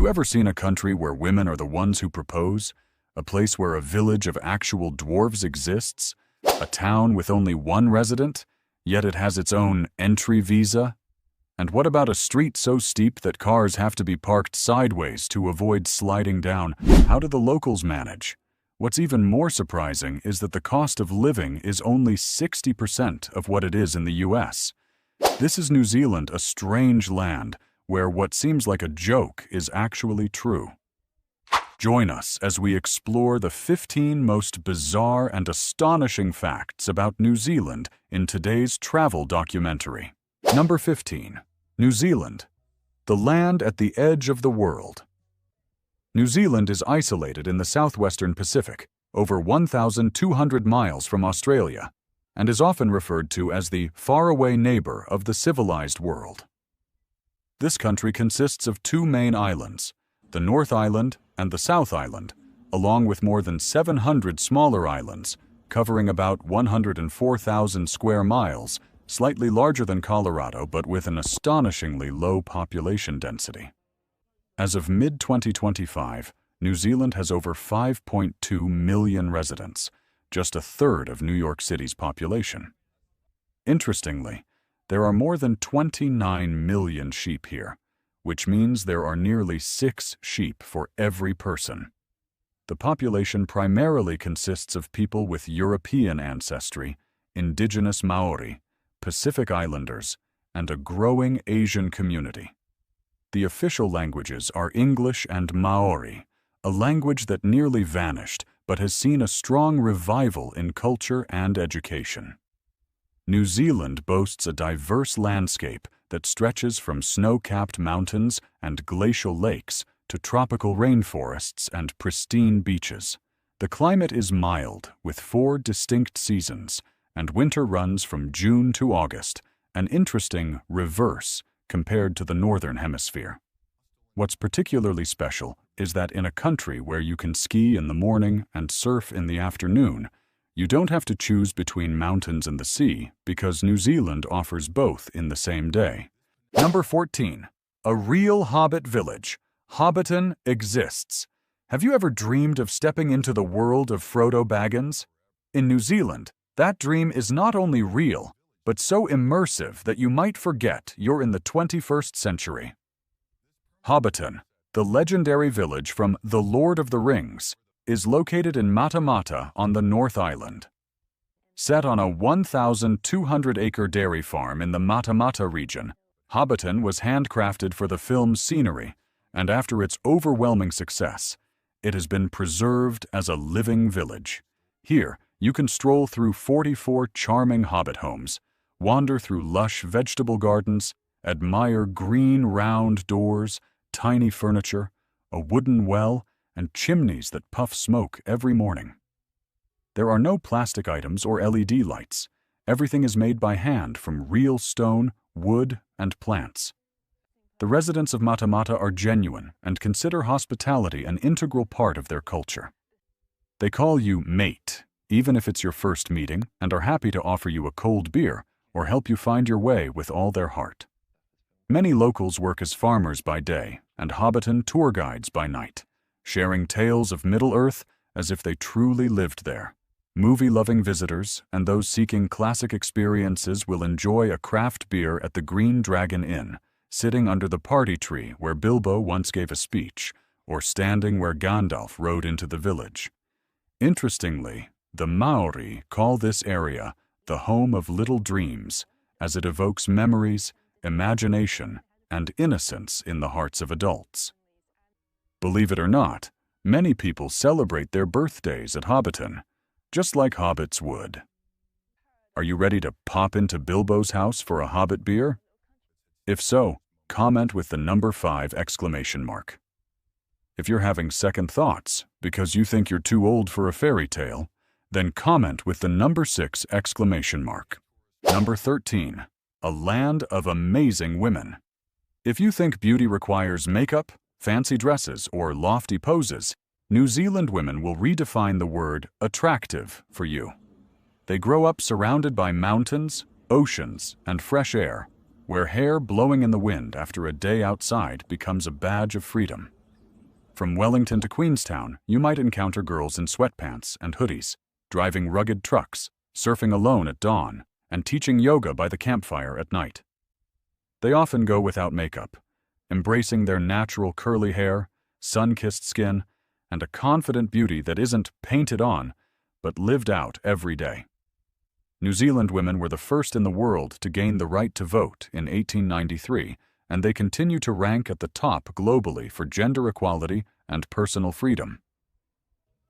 you ever seen a country where women are the ones who propose? A place where a village of actual dwarves exists? A town with only one resident, yet it has its own entry visa? And what about a street so steep that cars have to be parked sideways to avoid sliding down? How do the locals manage? What's even more surprising is that the cost of living is only 60% of what it is in the US. This is New Zealand, a strange land where what seems like a joke is actually true. Join us as we explore the 15 most bizarre and astonishing facts about New Zealand in today's travel documentary. Number 15. New Zealand, the land at the edge of the world. New Zealand is isolated in the southwestern Pacific, over 1,200 miles from Australia, and is often referred to as the faraway neighbor of the civilized world. This country consists of two main islands, the North Island and the South Island, along with more than 700 smaller islands, covering about 104,000 square miles, slightly larger than Colorado but with an astonishingly low population density. As of mid-2025, New Zealand has over 5.2 million residents, just a third of New York City's population. Interestingly, there are more than 29 million sheep here, which means there are nearly 6 sheep for every person. The population primarily consists of people with European ancestry, indigenous Maori, Pacific Islanders, and a growing Asian community. The official languages are English and Maori, a language that nearly vanished but has seen a strong revival in culture and education. New Zealand boasts a diverse landscape that stretches from snow-capped mountains and glacial lakes to tropical rainforests and pristine beaches. The climate is mild, with 4 distinct seasons, and winter runs from June to August, an interesting reverse compared to the Northern Hemisphere. What's particularly special is that in a country where you can ski in the morning and surf in the afternoon, you don't have to choose between mountains and the sea because New Zealand offers both in the same day. Number 14. A real hobbit village. Hobbiton exists. Have you ever dreamed of stepping into the world of Frodo Baggins? In New Zealand, that dream is not only real, but so immersive that you might forget you're in the 21st century. Hobbiton, the legendary village from The Lord of the Rings, is located in Matamata on the North Island. Set on a 1,200-acre dairy farm in the Matamata region, Hobbiton was handcrafted for the film's scenery, and after its overwhelming success, it has been preserved as a living village. Here, you can stroll through 44 charming hobbit homes, wander through lush vegetable gardens, admire green round doors, tiny furniture, a wooden well, and chimneys that puff smoke every morning. There are no plastic items or LED lights. Everything is made by hand from real stone, wood, and plants. The residents of Matamata are genuine and consider hospitality an integral part of their culture. They call you mate, even if it's your first meeting, and are happy to offer you a cold beer or help you find your way with all their heart. Many locals work as farmers by day and Hobbiton tour guides by night, sharing tales of Middle-earth as if they truly lived there. Movie-loving visitors and those seeking classic experiences will enjoy a craft beer at the Green Dragon Inn, sitting under the party tree where Bilbo once gave a speech, or standing where Gandalf rode into the village. Interestingly, the Maori call this area the home of little dreams, as it evokes memories, imagination, and innocence in the hearts of adults. Believe it or not, many people celebrate their birthdays at Hobbiton, just like hobbits would. Are you ready to pop into Bilbo's house for a hobbit beer? If so, comment with the number 5 exclamation mark. If you're having second thoughts because you think you're too old for a fairy tale, then comment with the number 6 exclamation mark. Number 13. A land of amazing women. If you think beauty requires makeup, fancy dresses, or lofty poses, New Zealand women will redefine the word attractive for you. They grow up surrounded by mountains, oceans, and fresh air, where hair blowing in the wind after a day outside becomes a badge of freedom. From Wellington to Queenstown, you might encounter girls in sweatpants and hoodies, driving rugged trucks, surfing alone at dawn, and teaching yoga by the campfire at night. They often go without makeup, embracing their natural curly hair, sun-kissed skin, and a confident beauty that isn't painted on, but lived out every day. New Zealand women were the first in the world to gain the right to vote in 1893, and they continue to rank at the top globally for gender equality and personal freedom.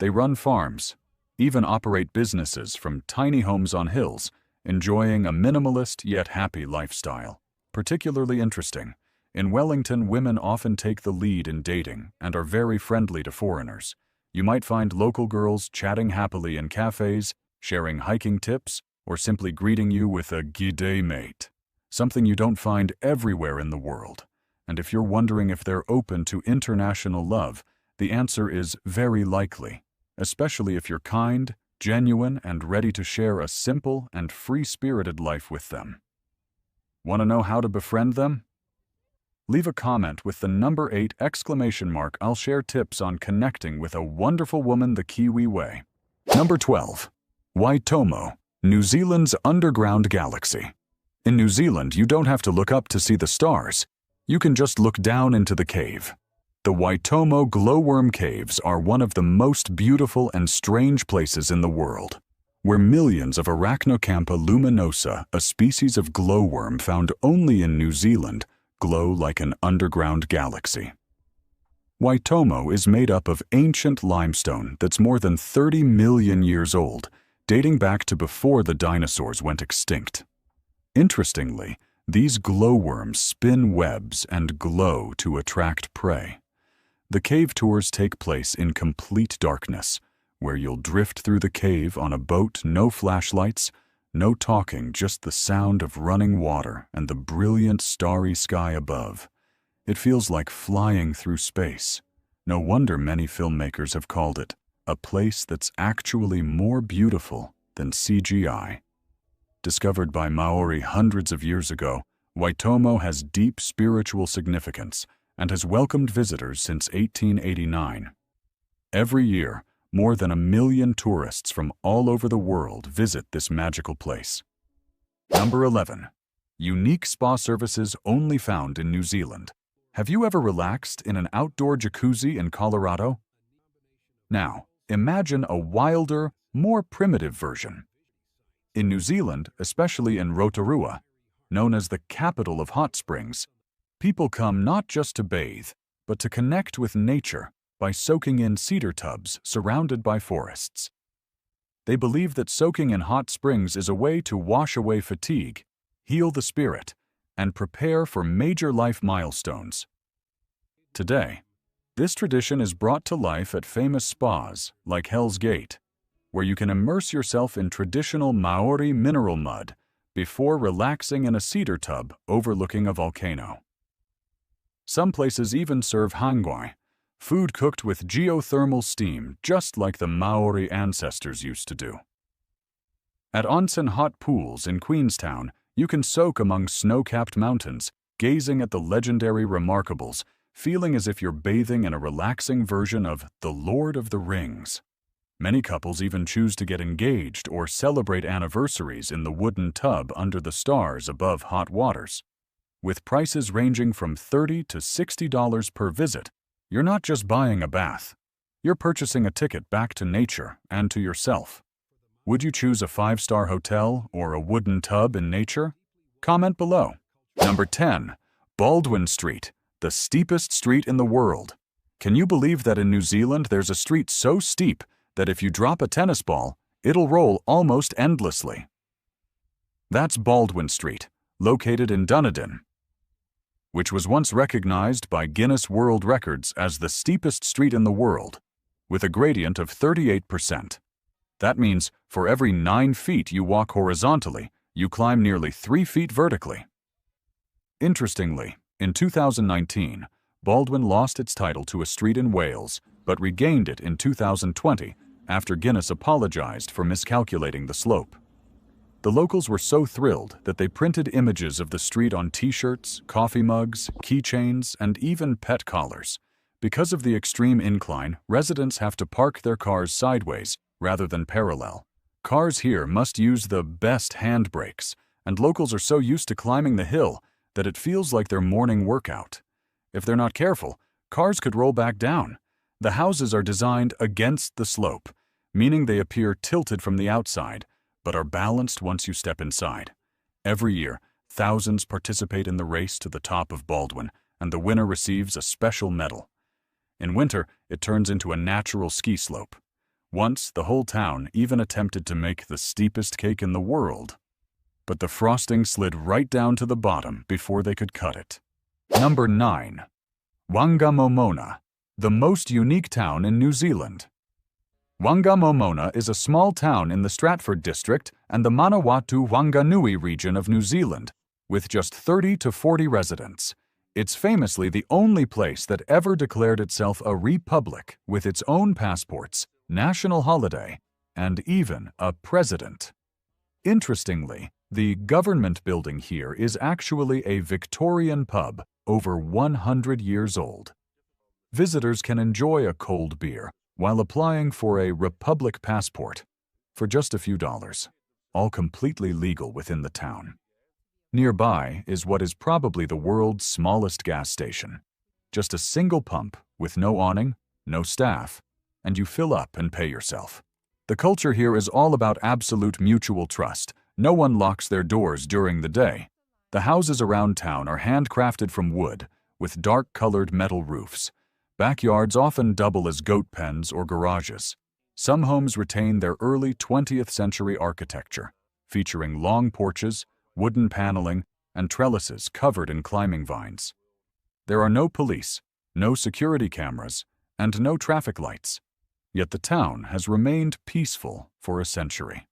They run farms, even operate businesses from tiny homes on hills, enjoying a minimalist yet happy lifestyle. Particularly interesting, in Wellington, women often take the lead in dating and are very friendly to foreigners. You might find local girls chatting happily in cafes, sharing hiking tips, or simply greeting you with a "G'day, mate," something you don't find everywhere in the world. And if you're wondering if they're open to international love, the answer is very likely, especially if you're kind, genuine, and ready to share a simple and free-spirited life with them. Want to know how to befriend them? Leave a comment with the number 8 exclamation mark. I'll share tips on connecting with a wonderful woman the Kiwi way. Number 12. Waitomo, New Zealand's underground galaxy. In New Zealand, you don't have to look up to see the stars. You can just look down into the cave. The Waitomo glowworm caves are one of the most beautiful and strange places in the world, where millions of Arachnocampa luminosa, a species of glowworm found only in New Zealand, glow like an underground galaxy. Waitomo is made up of ancient limestone that's more than 30 million years old, dating back to before the dinosaurs went extinct. Interestingly, these glowworms spin webs and glow to attract prey. The cave tours take place in complete darkness, where you'll drift through the cave on a boat, no flashlights, no talking, just the sound of running water and the brilliant starry sky above. It feels like flying through space. No wonder many filmmakers have called it a place that's actually more beautiful than CGI. Discovered by Maori hundreds of years ago, Waitomo has deep spiritual significance and has welcomed visitors since 1889. Every year, more than 1 million tourists from all over the world visit this magical place. Number 11. Unique spa services only found in New Zealand. Have you ever relaxed in an outdoor jacuzzi in Colorado? Now, imagine a wilder, more primitive version. In New Zealand, especially in Rotorua, known as the capital of hot springs, people come not just to bathe, but to connect with nature by soaking in cedar tubs surrounded by forests. They believe that soaking in hot springs is a way to wash away fatigue, heal the spirit, and prepare for major life milestones. Today, this tradition is brought to life at famous spas like Hell's Gate, where you can immerse yourself in traditional Maori mineral mud before relaxing in a cedar tub overlooking a volcano. Some places even serve hangwai, food cooked with geothermal steam, just like the Maori ancestors used to do. At onsen hot pools in Queenstown, you can soak among snow-capped mountains, gazing at the legendary Remarkables, feeling as if you're bathing in a relaxing version of The Lord of the Rings. Many couples even choose to get engaged or celebrate anniversaries in the wooden tub under the stars above hot waters. With prices ranging from $30 to $60 per visit, you're not just buying a bath. You're purchasing a ticket back to nature and to yourself. Would you choose a 5-star hotel or a wooden tub in nature? Comment below. Number 10. Baldwin Street, the steepest street in the world. Can you believe that in New Zealand there's a street so steep that if you drop a tennis ball, it'll roll almost endlessly? That's Baldwin Street, located in Dunedin, which was once recognized by Guinness World Records as the steepest street in the world, with a gradient of 38%. That means for every 9 feet you walk horizontally, you climb nearly 3 feet vertically. Interestingly, in 2019, Baldwin lost its title to a street in Wales, but regained it in 2020 after Guinness apologized for miscalculating the slope. The locals were so thrilled that they printed images of the street on t-shirts, coffee mugs, keychains, and even pet collars, Because of the extreme incline, residents have to park their cars sideways rather than parallel. Cars here must use the best handbrakes, and locals are so used to climbing the hill that it feels like their morning workout. If they're not careful, cars could roll back down. The houses are designed against the slope, meaning they appear tilted from the outside, but are balanced once you step inside. Every year, thousands participate in the race to the top of Baldwin, and the winner receives a special medal. In winter, it turns into a natural ski slope. Once, the whole town even attempted to make the steepest cake in the world, but the frosting slid right down to the bottom before they could cut it. Number 9. Whangamomona, the most unique town in New Zealand. Whangamomona is a small town in the Stratford district and the Manawatu-Whanganui region of New Zealand, with just 30 to 40 residents. It's famously the only place that ever declared itself a republic with its own passports, national holiday, and even a president. Interestingly, the government building here is actually a Victorian pub over 100 years old. Visitors can enjoy a cold beer while applying for a Republic passport for just a few dollars, all completely legal within the town. Nearby is what is probably the world's smallest gas station. Just a single pump with no awning, no staff, and you fill up and pay yourself. The culture here is all about absolute mutual trust. No one locks their doors during the day. The houses around town are handcrafted from wood, with dark-colored metal roofs. Backyards often double as goat pens or garages. Some homes retain their early 20th century architecture, featuring long porches, wooden paneling, and trellises covered in climbing vines. There are no police, no security cameras, and no traffic lights. Yet the town has remained peaceful for a century.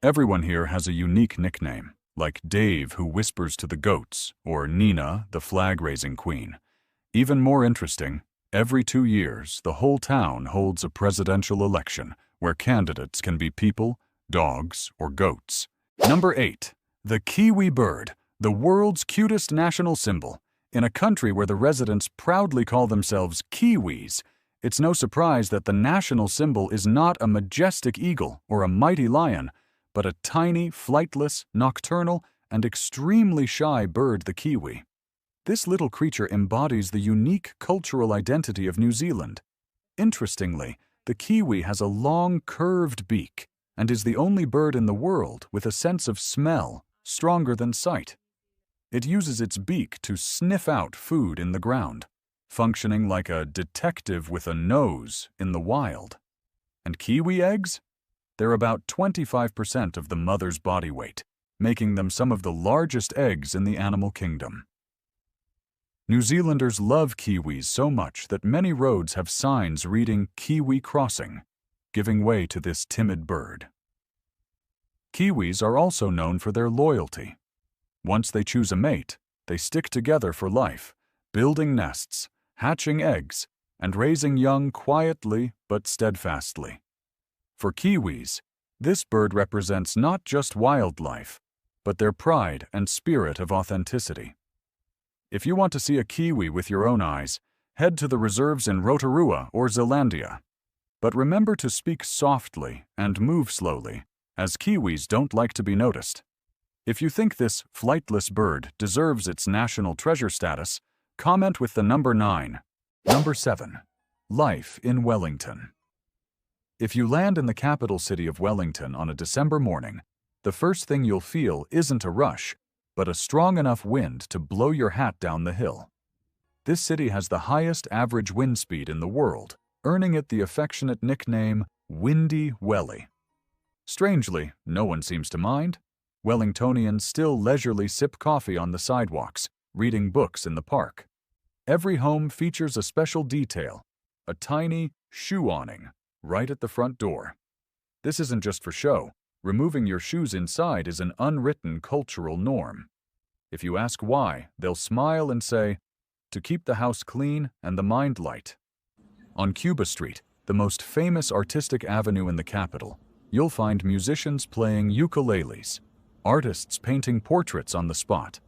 Everyone here has a unique nickname, like Dave, who whispers to the goats, or Nina, the flag-raising queen. Even more interesting, every 2 years, the whole town holds a presidential election where candidates can be people, dogs, or goats. Number 8. The kiwi bird, the world's cutest national symbol. In a country where the residents proudly call themselves Kiwis, it's no surprise that the national symbol is not a majestic eagle or a mighty lion, but a tiny, flightless, nocturnal, and extremely shy bird, the kiwi. This little creature embodies the unique cultural identity of New Zealand. Interestingly, the kiwi has a long, curved beak and is the only bird in the world with a sense of smell stronger than sight. It uses its beak to sniff out food in the ground, functioning like a detective with a nose in the wild. And kiwi eggs? They're about 25% of the mother's body weight, making them some of the largest eggs in the animal kingdom. New Zealanders love kiwis so much that many roads have signs reading "Kiwi Crossing," giving way to this timid bird. Kiwis are also known for their loyalty. Once they choose a mate, they stick together for life, building nests, hatching eggs, and raising young quietly but steadfastly. For Kiwis, this bird represents not just wildlife, but their pride and spirit of authenticity. If you want to see a kiwi with your own eyes, head to the reserves in Rotorua or Zealandia. But remember to speak softly and move slowly, as kiwis don't like to be noticed. If you think this flightless bird deserves its national treasure status, comment with the number 9. Number 7. Life in Wellington. If you land in the capital city of Wellington on a December morning, the first thing you'll feel isn't a rush, but a strong enough wind to blow your hat down the hill. This city has the highest average wind speed in the world, earning it the affectionate nickname Windy Welly. Strangely, no one seems to mind. Wellingtonians still leisurely sip coffee on the sidewalks, reading books in the park. Every home features a special detail, a tiny shoe awning right at the front door. This isn't just for show. Removing your shoes inside is an unwritten cultural norm. If you ask why, they'll smile and say, to keep the house clean and the mind light. On Cuba Street, the most famous artistic avenue in the capital, you'll find musicians playing ukuleles, artists painting portraits on the spot,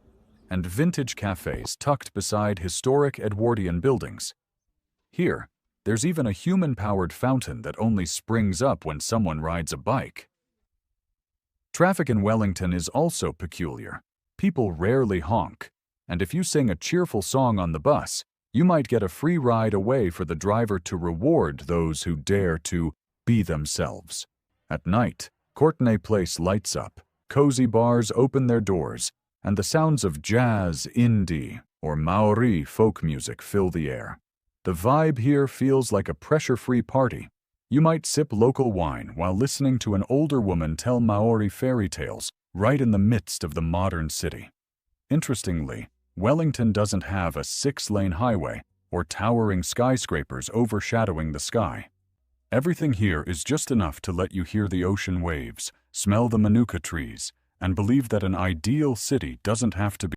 and vintage cafes tucked beside historic Edwardian buildings. Here, there's even a human-powered fountain that only springs up when someone rides a bike. Traffic in Wellington is also peculiar. People rarely honk, and if you sing a cheerful song on the bus, you might get a free ride away for the driver to reward those who dare to be themselves. At night, Courtenay Place lights up, cozy bars open their doors, and the sounds of jazz, indie, or Maori folk music fill the air. The vibe here feels like a pressure-free party. You might sip local wine while listening to an older woman tell Maori fairy tales right in the midst of the modern city. Interestingly, Wellington doesn't have a 6-lane highway or towering skyscrapers overshadowing the sky. Everything here is just enough to let you hear the ocean waves, smell the manuka trees, and believe that an ideal city doesn't have to be